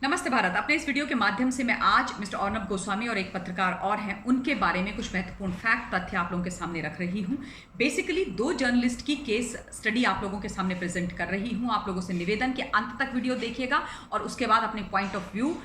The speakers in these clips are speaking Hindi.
नमस्ते भारत। अपने इस वीडियो के माध्यम से मैं आज मिस्टर अर्नब गोस्वामी और एक पत्रकार और हैं उनके बारे में कुछ महत्वपूर्ण फैक्ट तथ्य आप लोगों के सामने रख रही हूं। बेसिकली दो जर्नलिस्ट की केस स्टडी आप लोगों के सामने प्रेजेंट कर रही हूं। आप लोगों से निवेदन कि अंत तक वीडियो देखिएगा और उसके बाद अपने पॉइंट ऑफ व्यू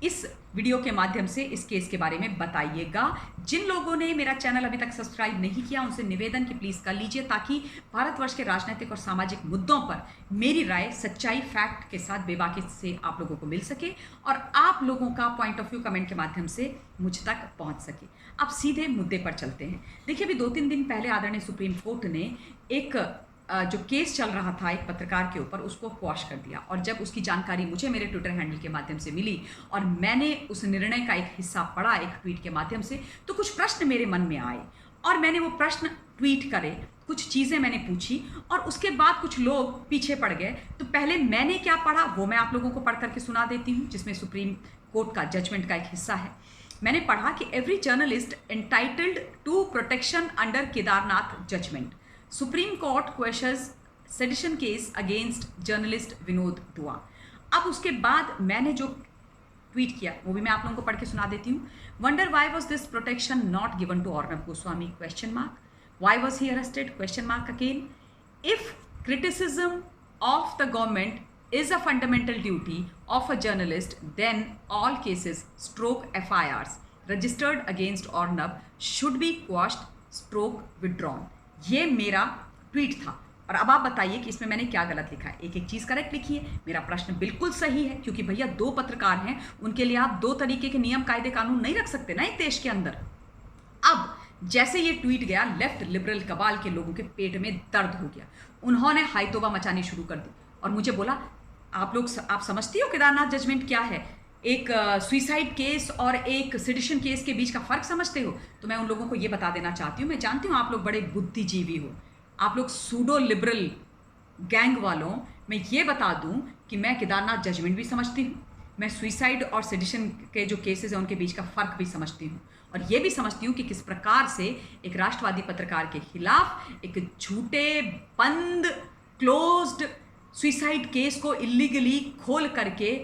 इस वीडियो के माध्यम से इस केस के बारे में बताइएगा। जिन लोगों ने मेरा चैनल अभी तक सब्सक्राइब नहीं किया उनसे निवेदन कि प्लीज़ कर लीजिए, ताकि भारतवर्ष के राजनीतिक और सामाजिक मुद्दों पर मेरी राय सच्चाई फैक्ट के साथ बेबाकी से आप लोगों को मिल सके और आप लोगों का पॉइंट ऑफ व्यू कमेंट के माध्यम से मुझ तक पहुंच सके। अब सीधे मुद्दे पर चलते हैं। देखिए, अभी 2-3 दिन पहले आदरणीय सुप्रीम कोर्ट ने एक जो केस चल रहा था एक पत्रकार के ऊपर, उसको क्वॉश कर दिया। और जब उसकी जानकारी मुझे मेरे ट्विटर हैंडल के माध्यम से मिली और मैंने उस निर्णय का एक हिस्सा पढ़ा एक ट्वीट के माध्यम से, तो कुछ प्रश्न मेरे मन में आए और मैंने वो प्रश्न ट्वीट करे, कुछ चीज़ें मैंने पूछी और उसके बाद कुछ लोग पीछे पड़ गए। तो पहले मैंने क्या पढ़ा वो मैं आप लोगों को पढ़ करके सुना देती हूँ, जिसमें सुप्रीम कोर्ट का जजमेंट का एक हिस्सा है। मैंने पढ़ा कि every journalist entitled to protection under Kedarnath judgement. Supreme Court questions sedition case against journalist Vinod Dua. अब उसके बाद मैंने जो ट्वीट किया वो भी मैं आप लोगों को पढ़ के सुना देती हूँ। Wonder why was this protection not given to Arnab Goswami question mark. Why was he arrested question mark again. If criticism of the government is a fundamental duty of a journalist, then all cases stroke FIRs registered against Arnab should be quashed stroke withdrawn। ये मेरा ट्वीट था। और अब आप बताइए कि इसमें मैंने क्या गलत लिखा है। एक एक चीज़ करेक्ट लिखी है। मेरा प्रश्न बिल्कुल सही है, क्योंकि भैया दो पत्रकार हैं, उनके लिए आप दो तरीके के नियम कायदे कानून नहीं रख सकते ना एक देश के अंदर। अब जैसे ये ट्वीट गया, लेफ्ट लिबरल कबाल के लोगों के पेट में दर्द हो गया। उन्होंने हाई तौबा मचानी शुरू कर दी और मुझे बोला, आप समझती हो केदारनाथ जजमेंट क्या है? एक सुइसाइड केस और एक सेडिशन केस के बीच का फर्क समझते हो? तो मैं उन लोगों को ये बता देना चाहती हूँ, मैं जानती हूँ आप लोग बड़े बुद्धिजीवी हो, आप लोग सूडो लिबरल गैंग वालों। मैं ये बता दूँ कि मैं केदारनाथ जजमेंट भी समझती हूँ, मैं सुइसाइड और सेडिशन के जो केसेस हैं उनके बीच का फ़र्क भी समझती हूँ, और ये भी समझती हूँ कि किस प्रकार से एक राष्ट्रवादी पत्रकार के खिलाफ एक झूठे बंद क्लोज्ड सुइसाइड केस को इलीगली खोल करके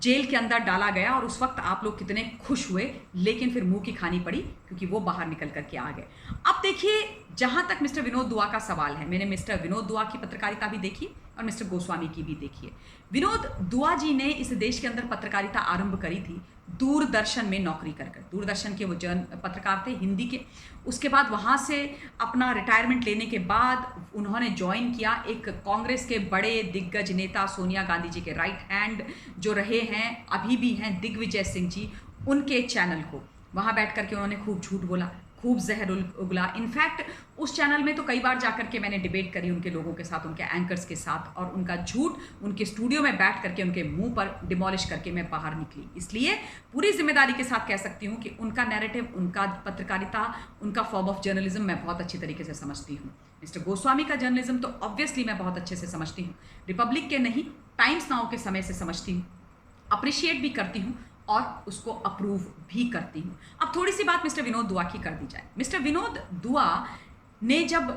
जेल के अंदर डाला गया। और उस वक्त आप लोग कितने खुश हुए, लेकिन फिर मुंह की खानी पड़ी क्योंकि वो बाहर निकल करके आ गए। अब देखिए, जहां तक मिस्टर विनोद दुआ का सवाल है, मैंने मिस्टर विनोद दुआ की पत्रकारिता भी देखी और मिस्टर गोस्वामी की भी देखी है। विनोद दुआ जी ने इस देश के अंदर पत्रकारिता आरंभ करी थी दूरदर्शन में नौकरी कर कर। दूरदर्शन के वो पत्रकार थे हिंदी के। उसके बाद वहाँ से अपना रिटायरमेंट लेने के बाद उन्होंने ज्वाइन किया एक कांग्रेस के बड़े दिग्गज नेता सोनिया गांधी जी के राइट हैंड जो रहे हैं, अभी भी हैं, दिग्विजय सिंह जी, उनके चैनल को। वहाँ बैठ करके उन्होंने खूब झूठ बोला, खूब जहर उगला। इनफैक्ट उस चैनल में तो कई बार जाकर के मैंने डिबेट करी उनके लोगों के साथ, उनके एंकर्स के साथ, और उनका झूठ उनके स्टूडियो में बैठ करके उनके मुंह पर डिमोलिश करके मैं बाहर निकली। इसलिए पूरी जिम्मेदारी के साथ कह सकती हूँ कि उनका नैरेटिव, उनका पत्रकारिता, उनका फॉर्म ऑफ जर्नलिज्म मैं बहुत अच्छी तरीके से समझती हूँ। मिस्टर गोस्वामी का जर्नलिज्म तो ऑब्वियसली मैं बहुत अच्छे से समझती हूँ, रिपब्लिक के नहीं, टाइम्स नाउ के समय से समझती हूँ, अप्रिशिएट भी करती हूँ और उसको अप्रूव भी करती हूँ। अब थोड़ी सी बात मिस्टर विनोद दुआ की कर दी जाए। मिस्टर विनोद दुआ ने जब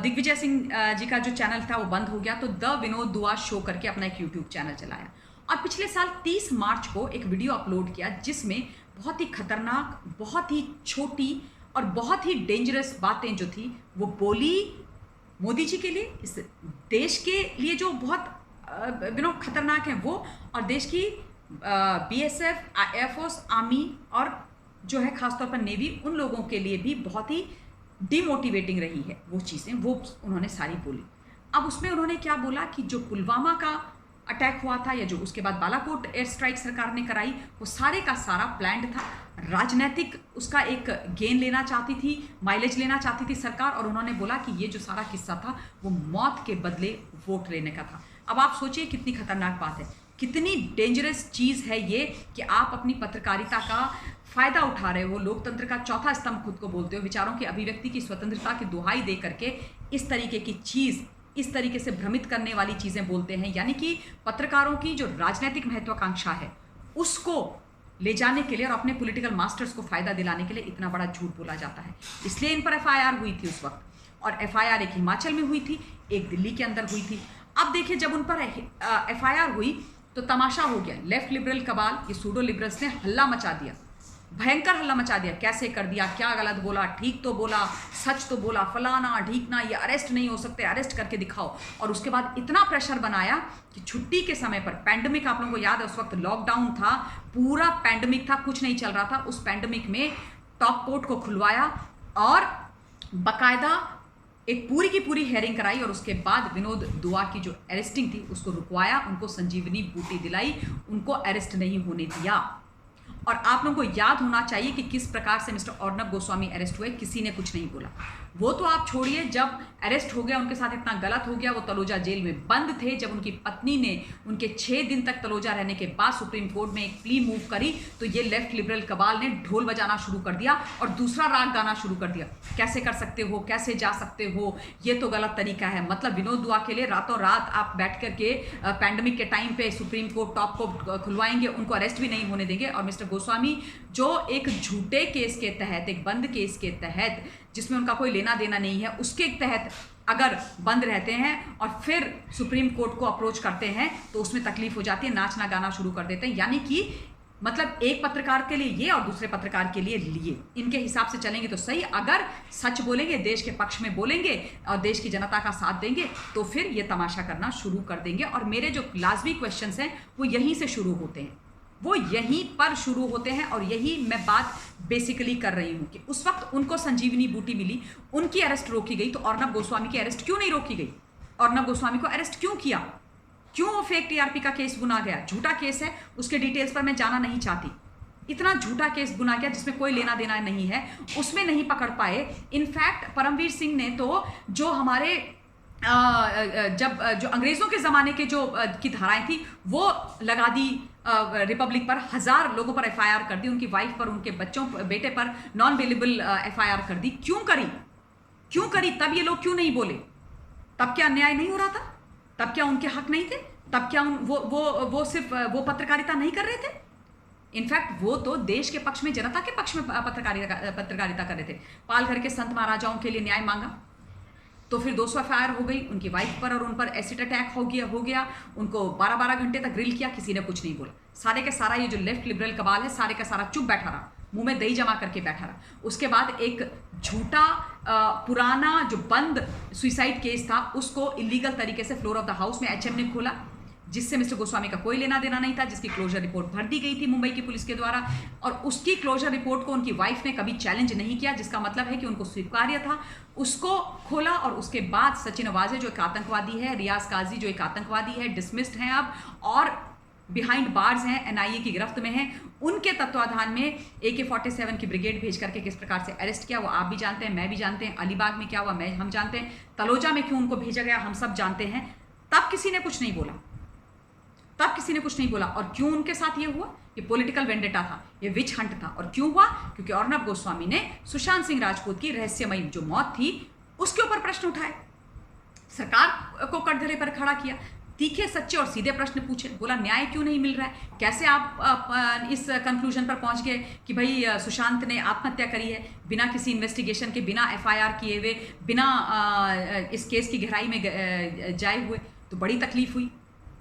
दिग्विजय सिंह जी का जो चैनल था वो बंद हो गया, तो द विनोद दुआ शो करके अपना एक यूट्यूब चैनल चलाया और पिछले साल 30 मार्च को एक वीडियो अपलोड किया जिसमें बहुत ही खतरनाक, बहुत ही छोटी और बहुत ही डेंजरस बातें जो थी वो बोली मोदी जी के लिए, इस देश के लिए जो बहुत खतरनाक है वो, और देश की BSF, एयरफोर्स, आर्मी और जो है खासतौर पर नेवी, उन लोगों के लिए भी बहुत ही डिमोटिवेटिंग रही है वो चीज़ें, वो उन्होंने सारी बोली। अब उसमें उन्होंने क्या बोला कि जो पुलवामा का अटैक हुआ था या जो उसके बाद बालाकोट एयर स्ट्राइक सरकार ने कराई, वो सारे का सारा प्लान्ड था, राजनीतिक उसका एक गेन लेना चाहती थी, माइलेज लेना चाहती थी सरकार। और उन्होंने बोला कि ये जो सारा किस्सा था वो मौत के बदले वोट लेने का था। अब आप सोचिए कितनी खतरनाक बात है, कितनी डेंजरस चीज़ है ये कि आप अपनी पत्रकारिता का फ़ायदा उठा रहे हो, लोकतंत्र का चौथा स्तंभ खुद को बोलते हो, विचारों की अभिव्यक्ति की स्वतंत्रता की दुहाई दे करके इस तरीके की चीज़, इस तरीके से भ्रमित करने वाली चीज़ें बोलते हैं। यानी कि पत्रकारों की जो राजनीतिक महत्वाकांक्षा है उसको ले जाने के लिए और अपने पॉलिटिकल मास्टर्स को फ़ायदा दिलाने के लिए इतना बड़ा झूठ बोला जाता है। इसलिए इन पर FIR हुई थी उस वक्त, और FIR एक हिमाचल में हुई थी, एक दिल्ली के अंदर हुई थी। अब देखिए, जब उन पर FIR हुई तो तमाशा हो गया। लेफ्ट लिबरल कबाल, ये सूडो लिबरल्स ने हल्ला मचा दिया, भयंकर हल्ला मचा दिया। कैसे कर दिया, क्या गलत बोला, ठीक तो बोला, सच तो बोला, फलाना ढीकना, ये अरेस्ट नहीं हो सकते, अरेस्ट करके दिखाओ। और उसके बाद इतना प्रेशर बनाया कि छुट्टी के समय पर, पैंडमिक आप लोगों को याद है, उस वक्त लॉकडाउन था, पूरा पैंडमिक था, कुछ नहीं चल रहा था। उस पैंडमिक में टॉप कोर्ट को खुलवाया और बाकायदा एक पूरी की पूरी हेयरिंग कराई और उसके बाद विनोद दुआ की जो अरेस्टिंग थी उसको रुकवाया, उनको संजीवनी बूटी दिलाई, उनको अरेस्ट नहीं होने दिया। और आप लोगों को याद होना चाहिए कि किस प्रकार से मिस्टर अर्नब गोस्वामी अरेस्ट हुए, किसी ने कुछ नहीं बोला। वो तो आप छोड़िए, जब अरेस्ट हो गया, उनके साथ इतना गलत हो गया, वो तलोजा जेल में बंद थे। जब उनकी पत्नी ने उनके 6 दिन तक तलोजा रहने के बाद सुप्रीम कोर्ट में एक प्ली मूव करी, तो ये लेफ्ट लिबरल कबाल ने ढोल बजाना शुरू कर दिया और दूसरा राग गाना शुरू कर दिया। कैसे कर सकते हो, कैसे जा सकते हो, ये तो गलत तरीका है। मतलब विनोद दुआ के लिए रातों रात आप बैठ करके पैंडमिक के टाइम पे सुप्रीम कोर्ट टॉप को खुलवाएंगे, उनको अरेस्ट भी नहीं होने देंगे। और मिस्टर गोस्वामी जो एक झूठे केस के तहत, एक बंद केस के तहत, जिसमें उनका कोई लेना देना नहीं है, उसके तहत अगर बंद रहते हैं और फिर सुप्रीम कोर्ट को अप्रोच करते हैं तो उसमें तकलीफ हो जाती है, नाचना गाना शुरू कर देते हैं। यानी कि मतलब एक पत्रकार के लिए ये और दूसरे पत्रकार के लिए लिए, इनके हिसाब से चलेंगे तो सही। अगर सच बोलेंगे, देश के पक्ष में बोलेंगे और देश की जनता का साथ देंगे तो फिर ये तमाशा करना शुरू कर देंगे। और मेरे जो लाजमी क्वेश्चंस हैं वो यहीं से शुरू होते हैं, वो यहीं पर शुरू होते हैं। और यही मैं बात बेसिकली कर रही हूं कि उस वक्त उनको संजीवनी बूटी मिली, उनकी अरेस्ट रोकी गई, तो अर्नब गोस्वामी की अरेस्ट क्यों नहीं रोकी गई? अर्नब गोस्वामी को अरेस्ट क्यों किया? क्यों वो फेक टीआरपी का केस बुना गया? झूठा केस है, उसके डिटेल्स पर मैं जाना नहीं चाहती। इतना झूठा केस बुना गया जिसमें कोई लेना देना नहीं है, उसमें नहीं पकड़ पाए। इनफैक्ट परमवीर सिंह ने तो जो हमारे जब जो अंग्रेजों के ज़माने के जो की धाराएं थी वो लगा दी रिपब्लिक पर, 1000 लोगों पर एफआईआर कर दी, उनकी वाइफ पर, उनके बच्चों बेटे पर नॉन बेलेबल एफआईआर कर दी। क्यों करी? क्यों करी? तब ये लोग क्यों नहीं बोले? तब क्या अन्याय नहीं हो रहा था? तब क्या उनके हक नहीं थे? तब क्या वो सिर्फ वो पत्रकारिता नहीं कर रहे थे? इनफैक्ट वो तो देश के पक्ष में, जनता के पक्ष में पत्रकारिता कर रहे थे। पाल घर के संत महाराजाओं के लिए न्याय मांगा तो फिर 200 एफआईआर हो गई उनकी वाइफ पर और उन पर एसिड अटैक हो गया। उनको 12-12 घंटे तक ग्रिल किया, किसी ने कुछ नहीं बोला। सारे का सारा ये जो लेफ्ट लिबरल कबाल है, सारे का सारा चुप बैठा रहा, मुंह में दही जमा करके बैठा रहा। उसके बाद एक झूठा पुराना जो बंद सुसाइड केस था उसको इलीगल तरीके से फ्लोर ऑफ द हाउस में एचएम ने खोला, जिससे मिस्टर गोस्वामी का कोई लेना देना नहीं था, जिसकी क्लोजर रिपोर्ट भर दी गई थी मुंबई की पुलिस के द्वारा। और उसकी क्लोजर रिपोर्ट को उनकी वाइफ ने कभी चैलेंज नहीं किया, जिसका मतलब है कि उनको स्वीकार्य था। उसको खोला और उसके बाद सचिन वाजे जो एक आतंकवादी है, रियाज काजी जो एक आतंकवादी है, डिसमिस्ड हैं अब और बिहाइंड बार्स हैं, एनआईए की गिरफ्त में हैं, उनके तत्वाधान में AK-47 की ब्रिगेड भेज करके किस प्रकार से अरेस्ट किया वो आप भी जानते हैं, मैं भी जानते हैं। अलीबाग में क्या हुआ हम जानते हैं, तलोजा में क्यों उनको भेजा गया हम सब जानते हैं। तब किसी ने कुछ नहीं बोला, तब किसी ने कुछ नहीं बोला। और क्यों उनके साथ ये हुआ? ये पॉलिटिकल वेंडेटा था, ये विच हंट था। और क्यों हुआ? क्योंकि अर्नब गोस्वामी ने सुशांत सिंह राजपूत की रहस्यमयी जो मौत थी उसके ऊपर प्रश्न उठाए, सरकार को कटघरे पर खड़ा किया, तीखे सच्चे और सीधे प्रश्न पूछे, बोला न्याय क्यों नहीं मिल रहा है? कैसे आप इस कंक्लूजन पर पहुंच गए कि भाई सुशांत ने आत्महत्या करी है बिना किसी इन्वेस्टिगेशन के, बिना एफआईआर किए हुए, बिना इस केस की गहराई में जाए हुए? तो बड़ी तकलीफ हुई,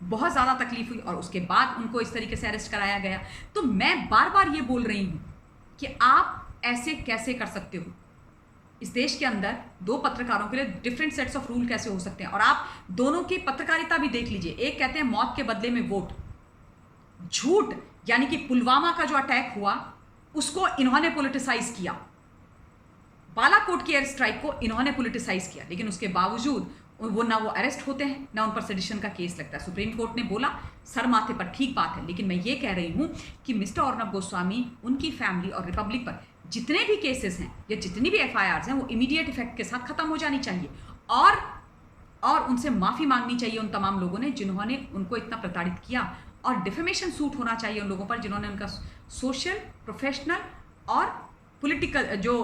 बहुत ज़्यादा तकलीफ हुई और उसके बाद उनको इस तरीके से अरेस्ट कराया गया। तो मैं बार बार ये बोल रही हूँ कि आप ऐसे कैसे कर सकते हो? इस देश के अंदर दो पत्रकारों के लिए डिफरेंट सेट्स ऑफ रूल कैसे हो सकते हैं? और आप दोनों की पत्रकारिता भी देख लीजिए। एक कहते हैं मौत के बदले में वोट, झूठ, यानी कि पुलवामा का जो अटैक हुआ उसको इन्होंने पॉलिटिसाइज किया, बालाकोट की एयर स्ट्राइक को इन्होंने पॉलिटिसाइज किया, लेकिन उसके बावजूद वो ना वो अरेस्ट होते हैं ना उन पर सेडिशन का केस लगता है। सुप्रीम कोर्ट ने बोला सर माथे पर, ठीक बात है, लेकिन मैं ये कह रही हूं कि मिस्टर अर्नब गोस्वामी, उनकी फैमिली और रिपब्लिक पर जितने भी केसेस हैं या जितनी भी एफआईआर्स हैं वो इमीडिएट इफेक्ट के साथ खत्म हो जानी चाहिए और उनसे माफ़ी मांगनी चाहिए उन तमाम लोगों ने जिन्होंने उनको इतना प्रताड़ित किया, और डिफेमेशन सूट होना चाहिए उन लोगों पर जिन्होंने उनका सोशल, प्रोफेशनल और पॉलिटिकल जो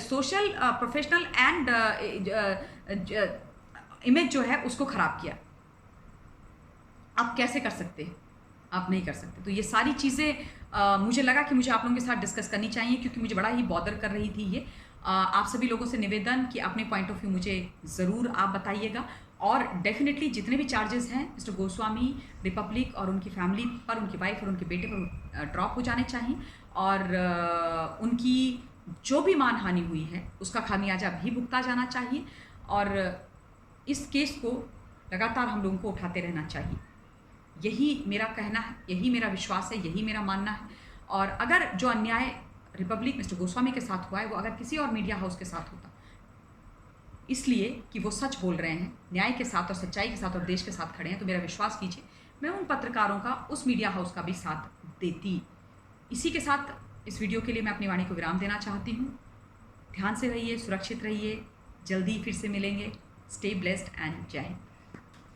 सोशल, प्रोफेशनल एंड इमेज जो है उसको खराब किया। आप कैसे कर सकते हैं? आप नहीं कर सकते। तो ये सारी चीज़ें मुझे लगा कि मुझे आप लोगों के साथ डिस्कस करनी चाहिए, क्योंकि मुझे बड़ा ही बॉदर कर रही थी ये। आप सभी लोगों से निवेदन कि अपने पॉइंट ऑफ व्यू मुझे ज़रूर आप बताइएगा और डेफिनेटली जितने भी चार्जेस हैं मिस्टर गोस्वामी, रिपब्लिक और उनकी फैमिली पर, उनकी वाइफ और उनके बेटे पर ड्रॉप हो जाने चाहिए और उनकी जो भी मानहानि हुई है उसका खामियाजा भी भुगता जाना चाहिए और इस केस को लगातार हम लोगों को उठाते रहना चाहिए। यही मेरा कहना है, यही मेरा विश्वास है, यही मेरा मानना है। और अगर जो अन्याय रिपब्लिक मिस्टर गोस्वामी के साथ हुआ है वो अगर किसी और मीडिया हाउस के साथ होता, इसलिए कि वो सच बोल रहे हैं, न्याय के साथ और सच्चाई के साथ और देश के साथ खड़े हैं, तो मेरा विश्वास कीजिए मैं उन पत्रकारों का, उस मीडिया हाउस का भी साथ देती। इसी के साथ इस वीडियो के लिए मैं अपनी वाणी को विराम देना चाहती हूँ। ध्यान से रहिए, सुरक्षित रहिए, जल्दी फिर से मिलेंगे। स्टे ब्लेस्ड एंड जय हिंद।